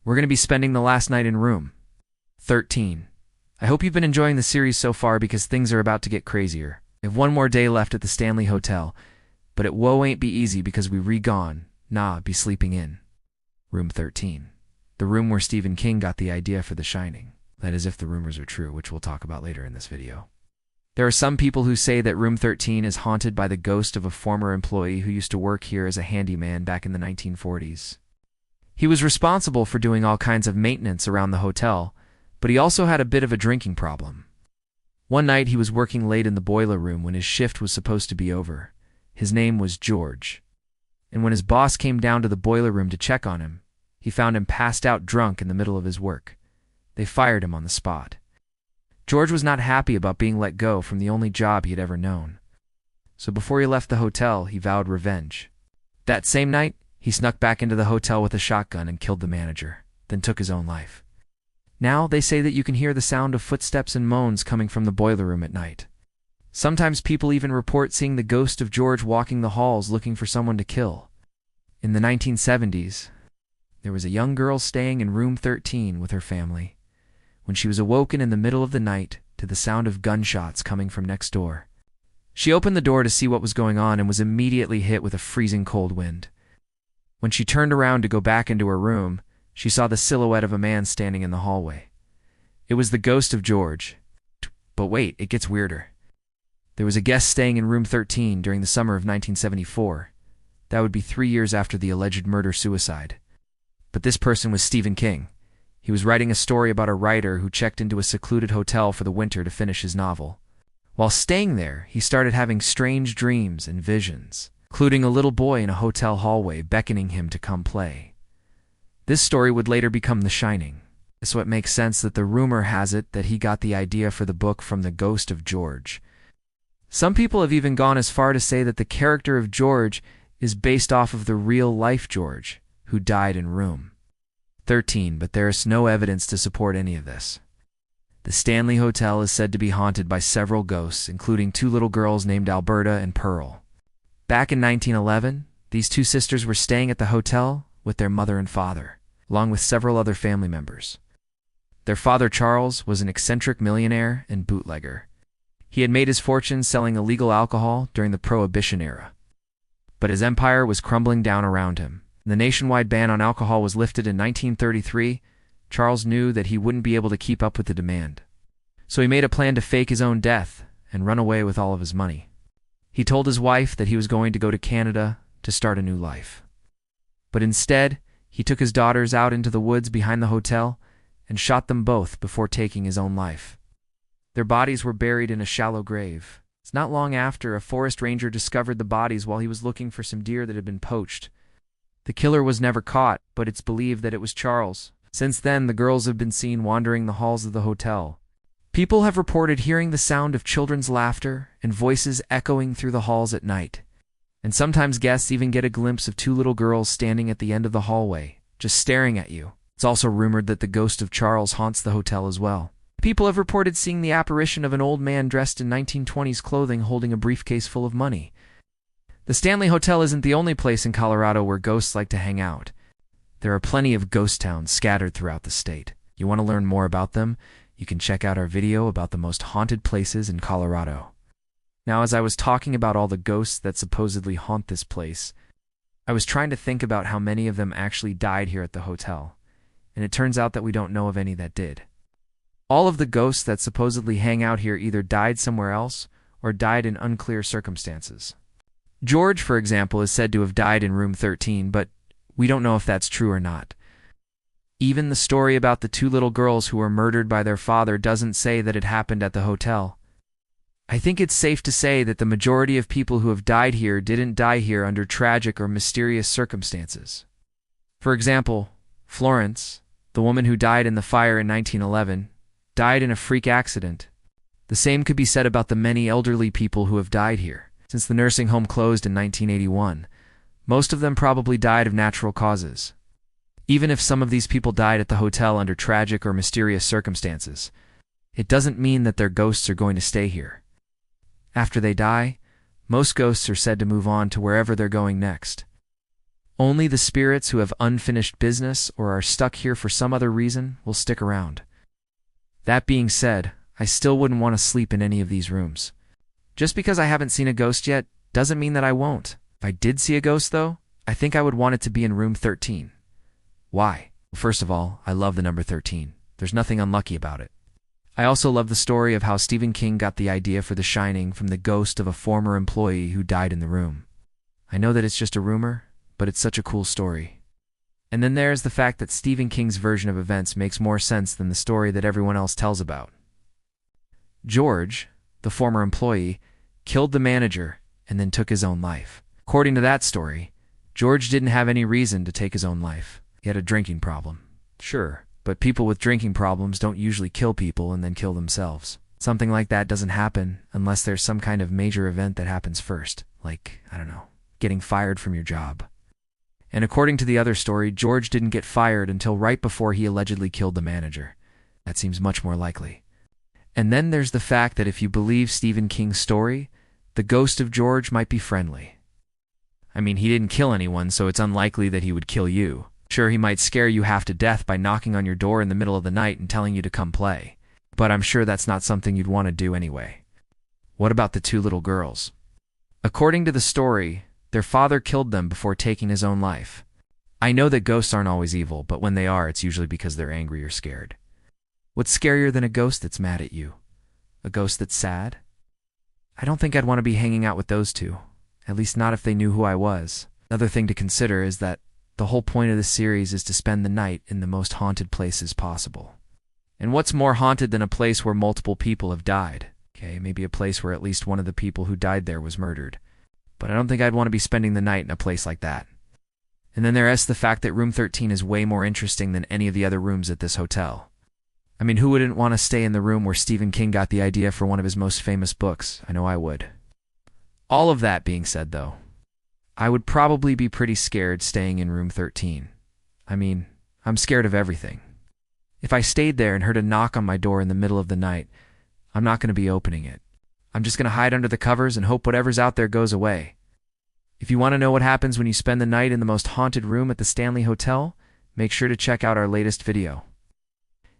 We're going to be spending the last night in room 13. I hope you've been enjoying the series so far because things are about to get crazier. We have one more day left at the Stanley Hotel, but it ain't be easy because we be sleeping in room 13. The room where Stephen King got the idea for The Shining. That is if the rumors are true, which we'll talk about later in this video. There are some people who say that room 13 is haunted by the ghost of a former employee who used to work here as a handyman back in the 1940s. He was responsible for doing all kinds of maintenance around the hotel, but he also had a bit of a drinking problem. One night he was working late in the boiler room when his shift was supposed to be over. His name was George. And when his boss came down to the boiler room to check on him, he found him passed out drunk in the middle of his work. They fired him on the spot. George was not happy about being let go from the only job he had ever known. So before he left the hotel, he vowed revenge. That same night, he snuck back into the hotel with a shotgun and killed the manager, then took his own life. Now they say that you can hear the sound of footsteps and moans coming from the boiler room at night. Sometimes people even report seeing the ghost of George walking the halls looking for someone to kill. In the 1970s, there was a young girl staying in room 13 with her family when she was awoken in the middle of the night to the sound of gunshots coming from next door. She opened the door to see what was going on and was immediately hit with a freezing cold wind. When she turned around to go back into her room, she saw the silhouette of a man standing in the hallway. It was the ghost of George. But wait, it gets weirder. There was a guest staying in room 13 during the summer of 1974. That would be 3 years after the alleged murder-suicide. But this person was Stephen King. He was writing a story about a writer who checked into a secluded hotel for the winter to finish his novel. While staying there, he started having strange dreams and visions, including a little boy in a hotel hallway beckoning him to come play. This story would later become The Shining, so it makes sense that the rumor has it that he got the idea for the book from the ghost of George. Some people have even gone as far to say that the character of George is based off of the real-life George, who died in room 13, but there is no evidence to support any of this. The Stanley Hotel is said to be haunted by several ghosts, including 2 little girls named Alberta and Pearl. Back in 1911, these 2 sisters were staying at the hotel with their mother and father, along with several other family members. Their father, Charles, was an eccentric millionaire and bootlegger. He had made his fortune selling illegal alcohol during the Prohibition era. But his empire was crumbling down around him. The nationwide ban on alcohol was lifted in 1933. Charles knew that he wouldn't be able to keep up with the demand. So he made a plan to fake his own death and run away with all of his money. He told his wife that he was going to go to Canada to start a new life. But instead, he took his daughters out into the woods behind the hotel and shot them both before taking his own life. Their bodies were buried in a shallow grave. It's not long after a forest ranger discovered the bodies while he was looking for some deer that had been poached. The killer was never caught, but it's believed that it was Charles. Since then, the girls have been seen wandering the halls of the hotel. People have reported hearing the sound of children's laughter and voices echoing through the halls at night. And sometimes guests even get a glimpse of 2 little girls standing at the end of the hallway, just staring at you. It's also rumored that the ghost of Charles haunts the hotel as well. People have reported seeing the apparition of an old man dressed in 1920s clothing holding a briefcase full of money. The Stanley Hotel isn't the only place in Colorado where ghosts like to hang out. There are plenty of ghost towns scattered throughout the state. You want to learn more about them? You can check out our video about the most haunted places in Colorado. Now, as I was talking about all the ghosts that supposedly haunt this place, I was trying to think about how many of them actually died here at the hotel, and it turns out that we don't know of any that did. All of the ghosts that supposedly hang out here either died somewhere else or died in unclear circumstances. George, for example, is said to have died in room 13, but we don't know if that's true or not. Even the story about the 2 little girls who were murdered by their father doesn't say that it happened at the hotel. I think it's safe to say that the majority of people who have died here didn't die here under tragic or mysterious circumstances. For example, Florence, the woman who died in the fire in 1911, died in a freak accident. The same could be said about the many elderly people who have died here. Since the nursing home closed in 1981, most of them probably died of natural causes. Even if some of these people died at the hotel under tragic or mysterious circumstances, it doesn't mean that their ghosts are going to stay here. After they die, most ghosts are said to move on to wherever they're going next. Only the spirits who have unfinished business or are stuck here for some other reason will stick around. That being said, I still wouldn't want to sleep in any of these rooms. Just because I haven't seen a ghost yet doesn't mean that I won't. If I did see a ghost, though, I think I would want it to be in room 13. Why? Well, first of all, I love the number 13. There's nothing unlucky about it. I also love the story of how Stephen King got the idea for The Shining from the ghost of a former employee who died in the room. I know that it's just a rumor, but it's such a cool story. And then there's the fact that Stephen King's version of events makes more sense than the story that everyone else tells about. George, the former employee, killed the manager and then took his own life. According to that story, George didn't have any reason to take his own life. He had a drinking problem. Sure, but people with drinking problems don't usually kill people and then kill themselves. Something like that doesn't happen unless there's some kind of major event that happens first, like, I don't know, getting fired from your job. And according to the other story, George didn't get fired until right before he allegedly killed the manager. That seems much more likely. And then there's the fact that if you believe Stephen King's story, the ghost of George might be friendly. I mean, he didn't kill anyone, so it's unlikely that he would kill you. Sure, he might scare you half to death by knocking on your door in the middle of the night and telling you to come play. But I'm sure that's not something you'd want to do anyway. What about the two little girls? According to the story, their father killed them before taking his own life. I know that ghosts aren't always evil, but when they are, it's usually because they're angry or scared. What's scarier than a ghost that's mad at you? A ghost that's sad? I don't think I'd want to be hanging out with those two, at least not if they knew who I was. Another thing to consider is that the whole point of this series is to spend the night in the most haunted places possible. And what's more haunted than a place where multiple people have died? Okay, maybe a place where at least one of the people who died there was murdered. But I don't think I'd want to be spending the night in a place like that. And then there's the fact that room 13 is way more interesting than any of the other rooms at this hotel. I mean, who wouldn't want to stay in the room where Stephen King got the idea for one of his most famous books? I know I would. All of that being said, though, I would probably be pretty scared staying in room 13. I mean, I'm scared of everything. If I stayed there and heard a knock on my door in the middle of the night, I'm not going to be opening it. I'm just going to hide under the covers and hope whatever's out there goes away. If you want to know what happens when you spend the night in the most haunted room at the Stanley Hotel, make sure to check out our latest video.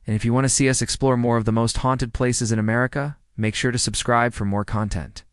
And if you want to see us explore more of the most haunted places in America, make sure to subscribe for more content.